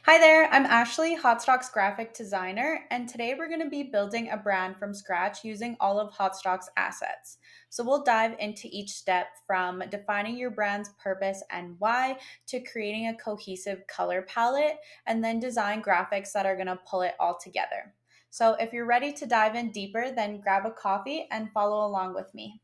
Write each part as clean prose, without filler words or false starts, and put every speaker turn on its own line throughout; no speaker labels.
Hi there, I'm Ashley, Hot Stock's graphic designer, and today we're going to be building a brand from scratch using all of Hot Stock's assets. So we'll dive into each step from defining your brand's purpose and why to creating a cohesive color palette and then design graphics that are going to pull it all together. So if you're ready to dive in deeper, then grab a coffee and follow along with me.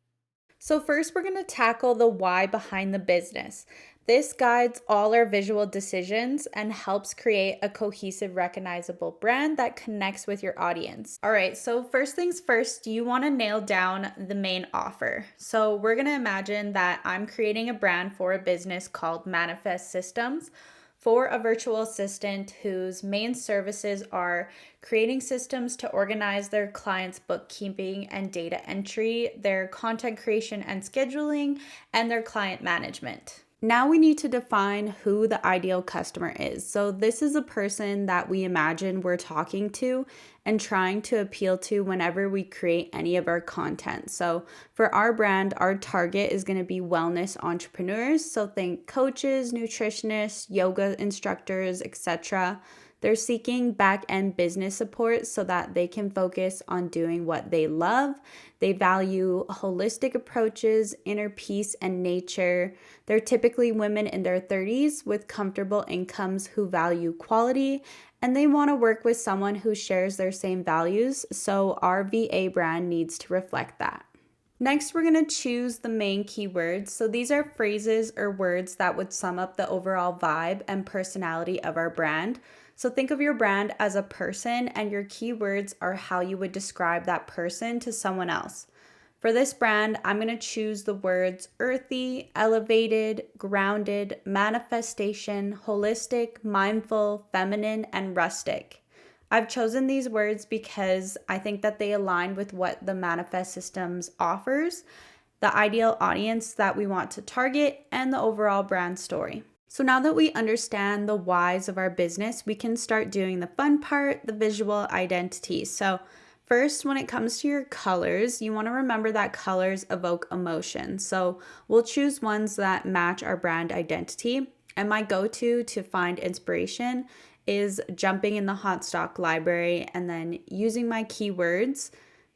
So, first, we're going to tackle the why behind the business. This guides all our visual decisions and helps create a cohesive, recognizable brand that connects with your audience. All right, so first things first, you want to nail down the main offer. So, we're going to imagine that I'm creating a brand for a business called Manifest Systems for a virtual assistant whose main services are creating systems to organize their clients' bookkeeping and data entry, their content creation and scheduling, and their client management. Now we need to define who the ideal customer is. So, this is a person that we imagine we're talking to and trying to appeal to whenever we create any of our content. So, for our brand, our target is going to be wellness entrepreneurs. So, think coaches, nutritionists, yoga instructors, etc. They're seeking back end business support so that they can focus on doing what they love. They value holistic approaches, inner peace, and nature. They're typically women in their 30s with comfortable incomes who value quality, and they want to work with someone who shares their same values. So, our VA brand needs to reflect that. Next, we're going to choose the main keywords. So these are phrases or words that would sum up the overall vibe and personality of our brand. So think of your brand as a person, and your keywords are how you would describe that person to someone else. For this brand, I'm going to choose the words earthy, elevated, grounded, manifestation, holistic, mindful, feminine, and rustic. I've chosen these words because I think that they align with what the Manifest Systems offers, the ideal audience that we want to target, and the overall brand story. So now that we understand the whys of our business, we can start doing the fun part, the visual identity. So first, when it comes to your colors, you want to remember that colors evoke emotion. So we'll choose ones that match our brand identity. And my go-to to find inspiration is jumping in the Hot Stock library and then using my keywords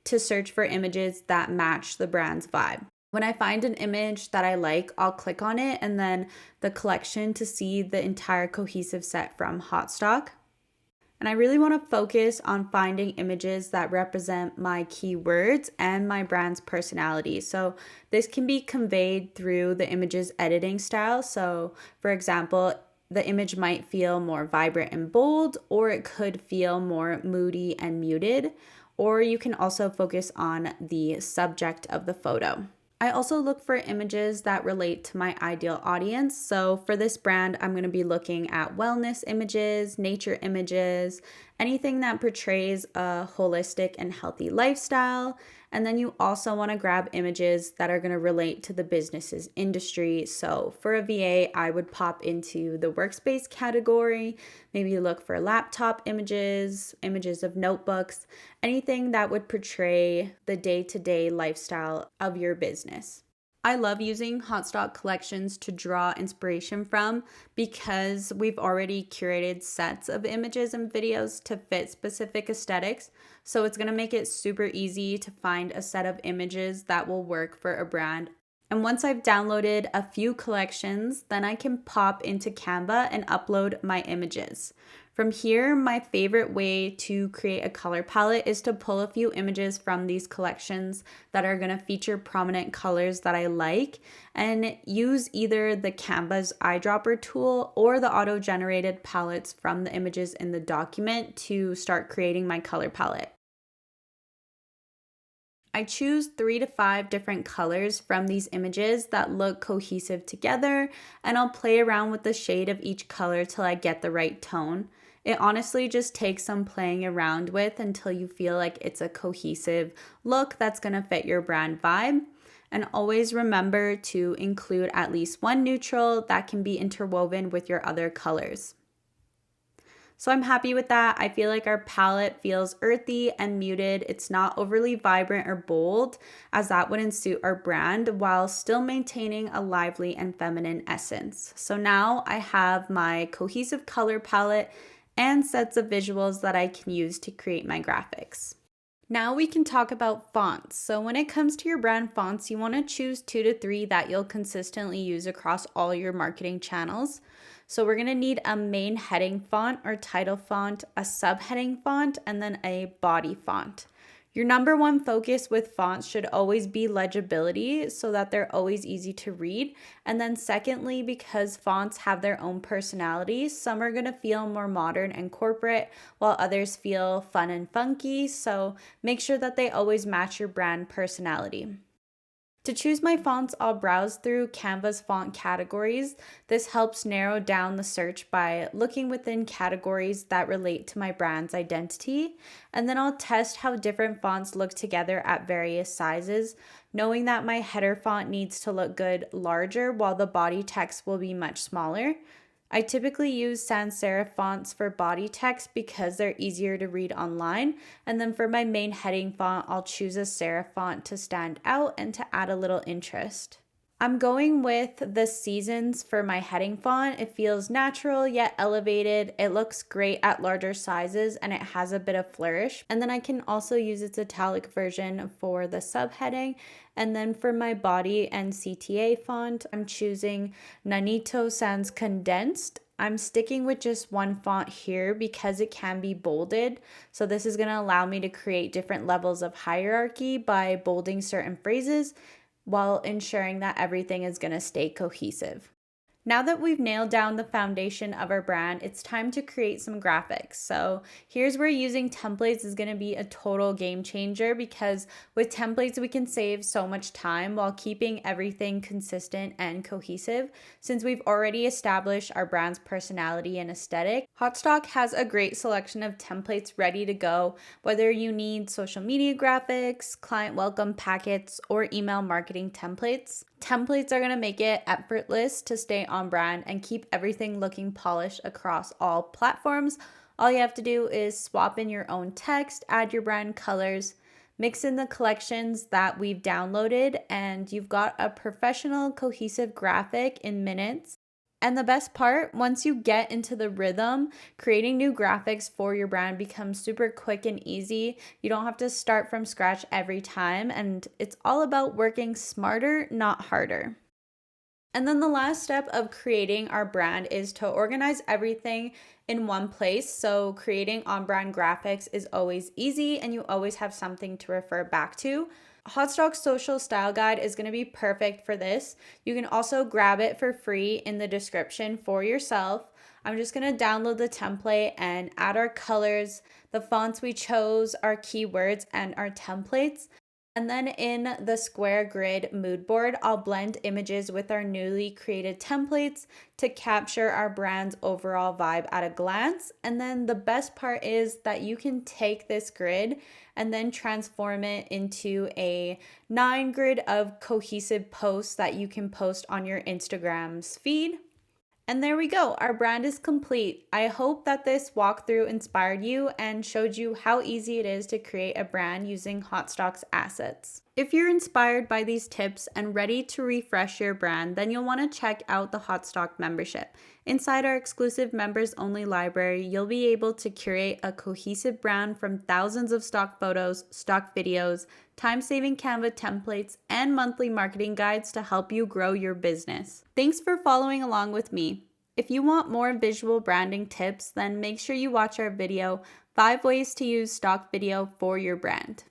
to search for images that match the brand's vibe. When I find an image that I like, I'll click on it and then the collection to see the entire cohesive set from Hot Stock. And I really want to focus on finding images that represent my keywords and my brand's personality. So this can be conveyed through the image's editing style. So for example, the image might feel more vibrant and bold, or it could feel more moody and muted. Or you can also focus on the subject of the photo. I also look for images that relate to my ideal audience. So for this brand, I'm going to be looking at wellness images, nature images, anything that portrays a holistic and healthy lifestyle. And then you also want to grab images that are going to relate to the business's industry. So for a VA, I would pop into the workspace category, maybe look for laptop images, images of notebooks, anything that would portray the day-to-day lifestyle of your business. I love using Hot Stock collections to draw inspiration from because we've already curated sets of images and videos to fit specific aesthetics. So it's going to make it super easy to find a set of images that will work for a brand. And once I've downloaded a few collections, then I can pop into Canva and upload my images. From here, my favorite way to create a color palette is to pull a few images from these collections that are going to feature prominent colors that I like and use either the Canva's eyedropper tool or the auto-generated palettes from the images in the document to start creating my color palette. I choose 3 to 5 different colors from these images that look cohesive together, and I'll play around with the shade of each color till I get the right tone. It honestly just takes some playing around with until you feel like it's a cohesive look that's going to fit your brand vibe. And always remember to include at least one neutral that can be interwoven with your other colors. So I'm happy with that. I feel like our palette feels earthy and muted. It's not overly vibrant or bold, as that wouldn't suit our brand, while still maintaining a lively and feminine essence. So now I have my cohesive color palette and sets of visuals that I can use to create my graphics. Now we can talk about fonts. So when it comes to your brand fonts, you want to choose 2 to 3 that you'll consistently use across all your marketing channels. So we're going to need a main heading font or title font, a subheading font, and then a body font. Your number one focus with fonts should always be legibility so that they're always easy to read. And then secondly, because fonts have their own personality, some are going to feel more modern and corporate while others feel fun and funky. So make sure that they always match your brand personality. To choose my fonts, I'll browse through Canva's font categories. This helps narrow down the search by looking within categories that relate to my brand's identity. And then I'll test how different fonts look together at various sizes, knowing that my header font needs to look good larger while the body text will be much smaller. I typically use sans serif fonts for body text because they're easier to read online. And then for my main heading font, I'll choose a serif font to stand out and to add a little interest. I'm going with the Seasons for my heading font. It feels natural yet elevated. It looks great at larger sizes and it has a bit of flourish. And then I can also use its italic version for the subheading. And then for my body and CTA font, I'm choosing Nanito Sans Condensed. I'm sticking with just one font here because it can be bolded. So this is going to allow me to create different levels of hierarchy by bolding certain phrases while ensuring that everything is going to stay cohesive. Now that we've nailed down the foundation of our brand, it's time to create some graphics. So here's where using templates is going to be a total game changer, because with templates we can save so much time while keeping everything consistent and cohesive. Since we've already established our brand's personality and aesthetic, Haute Stock has a great selection of templates ready to go, whether you need social media graphics, client welcome packets, or email marketing templates. Templates are going to make it effortless to stay on brand and keep everything looking polished across all platforms. All you have to do is swap in your own text, add your brand colors, mix in the collections that we've downloaded, and you've got a professional, cohesive graphic in minutes. And the best part, once you get into the rhythm, creating new graphics for your brand becomes super quick and easy. You don't have to start from scratch every time, and it's all about working smarter, not harder. And then the last step of creating our brand is to organize everything in one place. So creating on-brand graphics is always easy and you always have something to refer back to. Haute Stock's social style guide is going to be perfect for this. You can also grab it for free in the description for yourself. I'm just going to download the template and add our colors, the fonts we chose, our keywords, and our templates. And then in the square grid mood board, I'll blend images with our newly created templates to capture our brand's overall vibe at a glance. And then the best part is that you can take this grid and then transform it into a 9 grid of cohesive posts that you can post on your Instagram's feed. And there we go, our brand is complete. I hope that this walkthrough inspired you and showed you how easy it is to create a brand using Haute Stock's assets. If you're inspired by these tips and ready to refresh your brand, then you'll want to check out the Haute Stock membership. Inside our exclusive members-only library, you'll be able to curate a cohesive brand from thousands of stock photos, stock videos, time-saving Canva templates, and monthly marketing guides to help you grow your business. Thanks for following along with me. If you want more visual branding tips, then make sure you watch our video, 5 ways to use stock video for your brand.